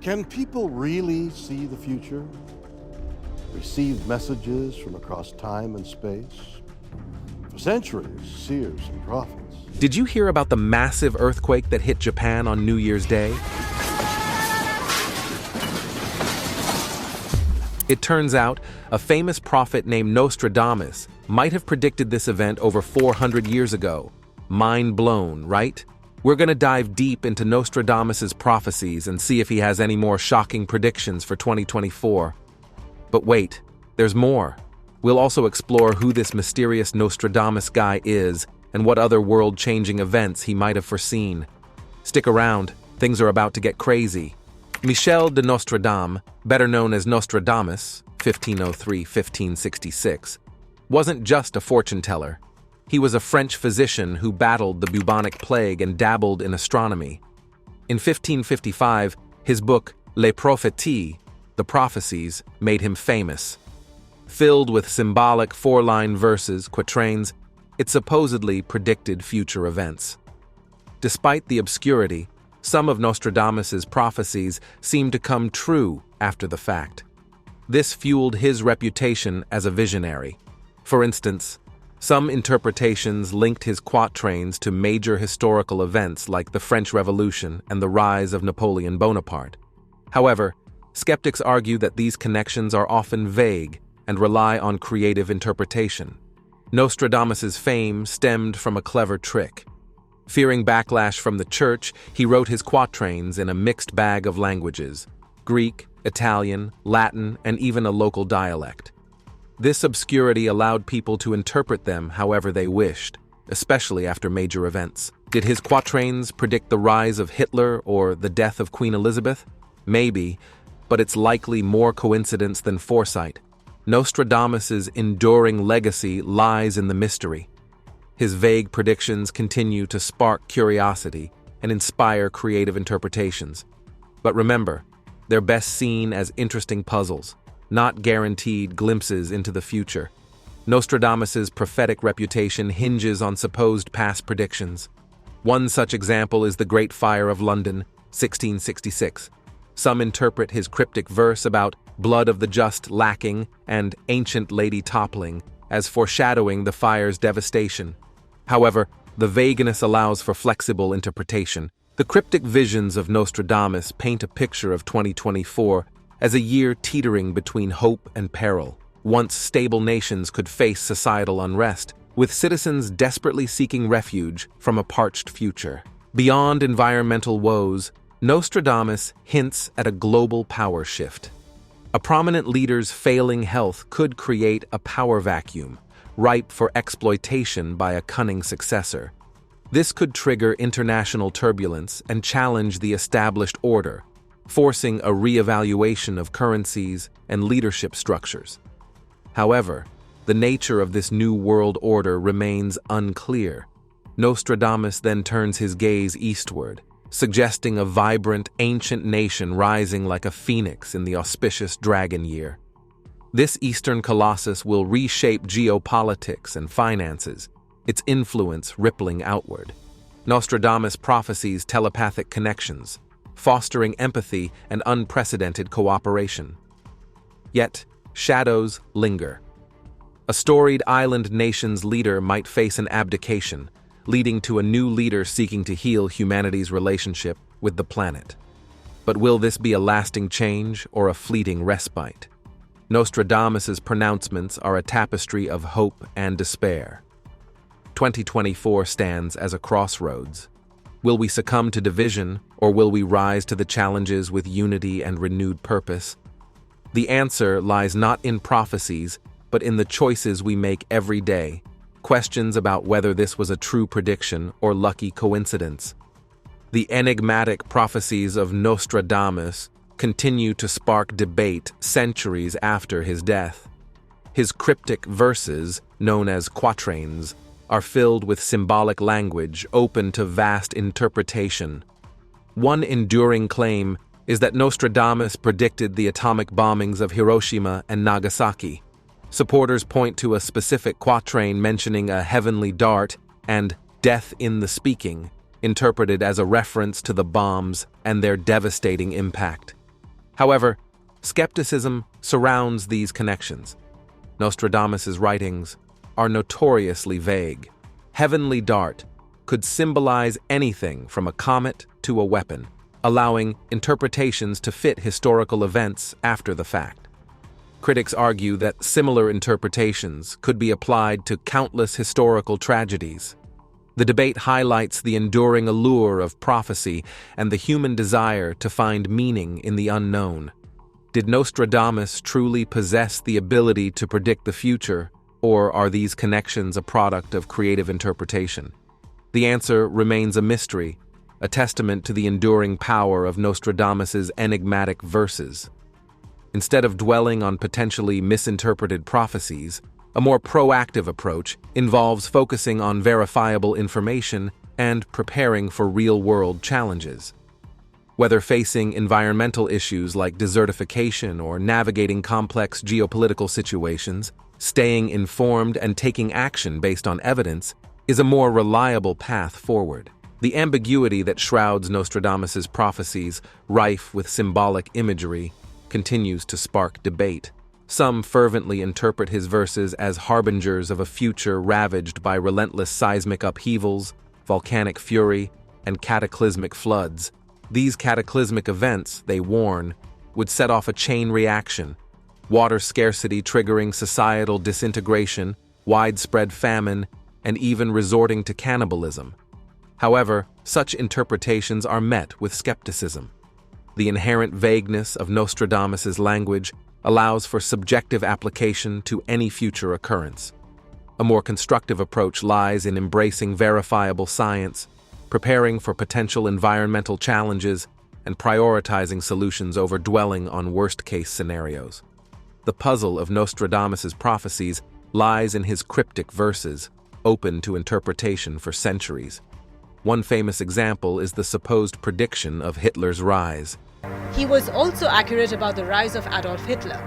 Can people really see the future? Receive messages from across time and space? For centuries, seers and prophets. Did you hear about the massive earthquake that hit Japan on New Year's Day? It turns out, a famous prophet named Nostradamus might have predicted this event over 400 years ago. Mind blown, right? We're going to dive deep into Nostradamus's prophecies and see if he has any more shocking predictions for 2024. But wait, there's more. We'll also explore who this mysterious Nostradamus guy is and what other world-changing events he might have foreseen. Stick around, things are about to get crazy. Michel de Nostradamus, better known as Nostradamus, 1503-1566, wasn't just a fortune teller. He was a French physician who battled the bubonic plague and dabbled in astronomy. In 1555, his book Les Prophéties, the Prophecies, made him famous. Filled with symbolic four-line verses, quatrains, it supposedly predicted future events. Despite the obscurity, some of Nostradamus's prophecies seemed to come true after the fact. This fueled his reputation as a visionary. For instance, some interpretations linked his quatrains to major historical events like the French Revolution and the rise of Napoleon Bonaparte. However, skeptics argue that these connections are often vague and rely on creative interpretation. Nostradamus's fame stemmed from a clever trick. Fearing backlash from the church, he wrote his quatrains in a mixed bag of languages: Greek, Italian, Latin, and even a local dialect. This obscurity allowed people to interpret them however they wished, especially after major events. Did his quatrains predict the rise of Hitler or the death of Queen Elizabeth? Maybe, but it's likely more coincidence than foresight. Nostradamus's enduring legacy lies in the mystery. His vague predictions continue to spark curiosity and inspire creative interpretations. But remember, they're best seen as interesting puzzles, not guaranteed glimpses into the future. Nostradamus's prophetic reputation hinges on supposed past predictions. One such example is the Great Fire of London, 1666. Some interpret his cryptic verse about blood of the just lacking and ancient lady toppling as foreshadowing the fire's devastation. However, the vagueness allows for flexible interpretation. The cryptic visions of Nostradamus paint a picture of 2024 as a year teetering between hope and peril. Once stable nations could face societal unrest, with citizens desperately seeking refuge from a parched future. Beyond environmental woes, Nostradamus hints at a global power shift. A prominent leader's failing health could create a power vacuum, ripe for exploitation by a cunning successor. This could trigger international turbulence and challenge the established order, forcing a re-evaluation of currencies and leadership structures. However, the nature of this new world order remains unclear. Nostradamus then turns his gaze eastward, suggesting a vibrant, ancient nation rising like a phoenix in the auspicious dragon year. This eastern colossus will reshape geopolitics and finances, its influence rippling outward. Nostradamus prophesies telepathic connections, fostering empathy and unprecedented cooperation. Yet, shadows linger. A storied island nation's leader might face an abdication, leading to a new leader seeking to heal humanity's relationship with the planet. But will this be a lasting change or a fleeting respite? Nostradamus's pronouncements are a tapestry of hope and despair. 2024 stands as a crossroads. Will we succumb to division, or will we rise to the challenges with unity and renewed purpose? The answer lies not in prophecies, but in the choices we make every day. Questions about whether this was a true prediction or lucky coincidence. The enigmatic prophecies of Nostradamus continue to spark debate centuries after his death. His cryptic verses, known as quatrains, are filled with symbolic language open to vast interpretation. One enduring claim is that Nostradamus predicted the atomic bombings of Hiroshima and Nagasaki. Supporters point to a specific quatrain mentioning a heavenly dart and death in the speaking, interpreted as a reference to the bombs and their devastating impact. However, skepticism surrounds these connections. Nostradamus's writings are notoriously vague. Heavenly dart could symbolize anything from a comet to a weapon, allowing interpretations to fit historical events after the fact. Critics argue that similar interpretations could be applied to countless historical tragedies. The debate highlights the enduring allure of prophecy and the human desire to find meaning in the unknown. Did Nostradamus truly possess the ability to predict the future, or are these connections a product of creative interpretation? The answer remains a mystery, a testament to the enduring power of Nostradamus's enigmatic verses. Instead of dwelling on potentially misinterpreted prophecies, a more proactive approach involves focusing on verifiable information and preparing for real-world challenges. Whether facing environmental issues like desertification or navigating complex geopolitical situations, staying informed and taking action based on evidence is a more reliable path forward. The ambiguity that shrouds Nostradamus's prophecies, rife with symbolic imagery, continues to spark debate. Some fervently interpret his verses as harbingers of a future ravaged by relentless seismic upheavals, volcanic fury, and cataclysmic floods. These cataclysmic events, they warn, would set off a chain reaction, water scarcity triggering societal disintegration, widespread famine, and even resorting to cannibalism. However, such interpretations are met with skepticism. The inherent vagueness of Nostradamus's language allows for subjective application to any future occurrence. A more constructive approach lies in embracing verifiable science, preparing for potential environmental challenges, and prioritizing solutions over dwelling on worst-case scenarios. The puzzle of Nostradamus's prophecies lies in his cryptic verses, open to interpretation for centuries. One famous example is the supposed prediction of Hitler's rise. He was also accurate about the rise of Adolf Hitler.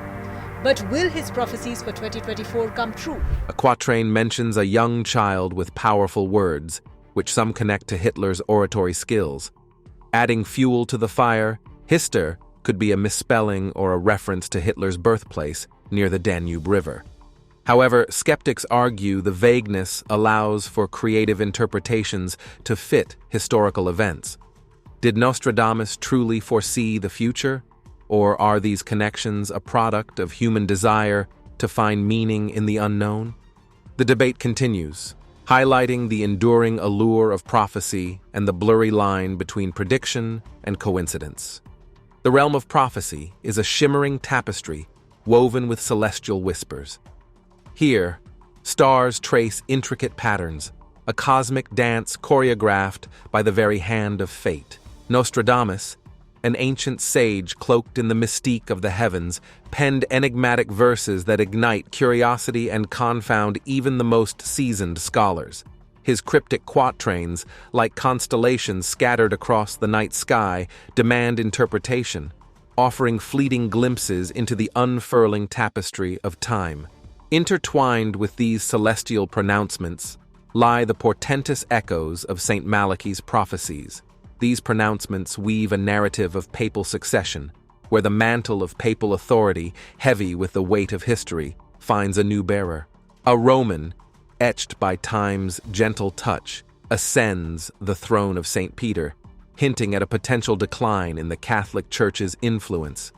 But will his prophecies for 2024 come true? A quatrain mentions a young child with powerful words, which some connect to Hitler's oratory skills. Adding fuel to the fire, Hister could be a misspelling or a reference to Hitler's birthplace near the Danube River. However, skeptics argue the vagueness allows for creative interpretations to fit historical events. Did Nostradamus truly foresee the future, or are these connections a product of human desire to find meaning in the unknown? The debate continues, highlighting the enduring allure of prophecy and the blurry line between prediction and coincidence. The realm of prophecy is a shimmering tapestry woven with celestial whispers. Here, stars trace intricate patterns, a cosmic dance choreographed by the very hand of fate. Nostradamus, an ancient sage cloaked in the mystique of the heavens, penned enigmatic verses that ignite curiosity and confound even the most seasoned scholars. His cryptic quatrains, like constellations scattered across the night sky, demand interpretation, offering fleeting glimpses into the unfurling tapestry of time. Intertwined with these celestial pronouncements lie the portentous echoes of St. Malachi's prophecies. These pronouncements weave a narrative of papal succession, where the mantle of papal authority, heavy with the weight of history, finds a new bearer. A Roman, etched by time's gentle touch, ascends the throne of St. Peter, hinting at a potential decline in the Catholic Church's influence.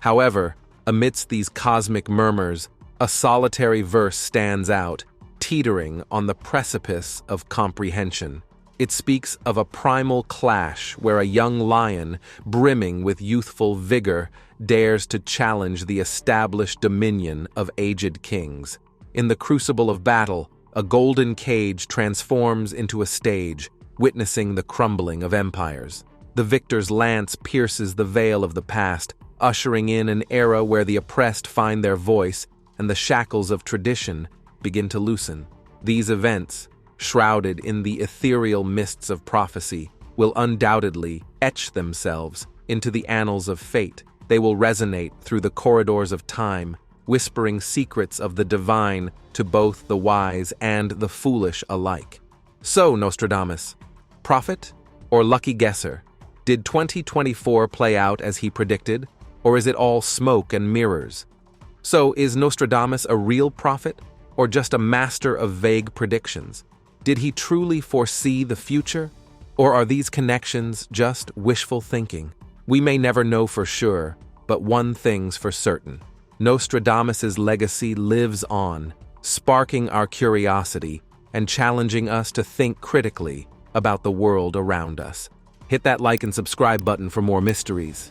However, amidst these cosmic murmurs, a solitary verse stands out, teetering on the precipice of comprehension. It speaks of a primal clash where a young lion, brimming with youthful vigor, dares to challenge the established dominion of aged kings. In the crucible of battle, a golden cage transforms into a stage, witnessing the crumbling of empires. The victor's lance pierces the veil of the past, ushering in an era where the oppressed find their voice and the shackles of tradition begin to loosen. These events, shrouded in the ethereal mists of prophecy, will undoubtedly etch themselves into the annals of fate. They will resonate through the corridors of time, whispering secrets of the divine to both the wise and the foolish alike. So, Nostradamus, prophet or lucky guesser, did 2024 play out as he predicted, Or is it all smoke and mirrors? So, is Nostradamus a real prophet, or just a master of vague predictions? Did he truly foresee the future, or are these connections just wishful thinking? We may never know for sure, but one thing's for certain. Nostradamus's legacy lives on, sparking our curiosity and challenging us to think critically about the world around us. Hit that like and subscribe button for more mysteries.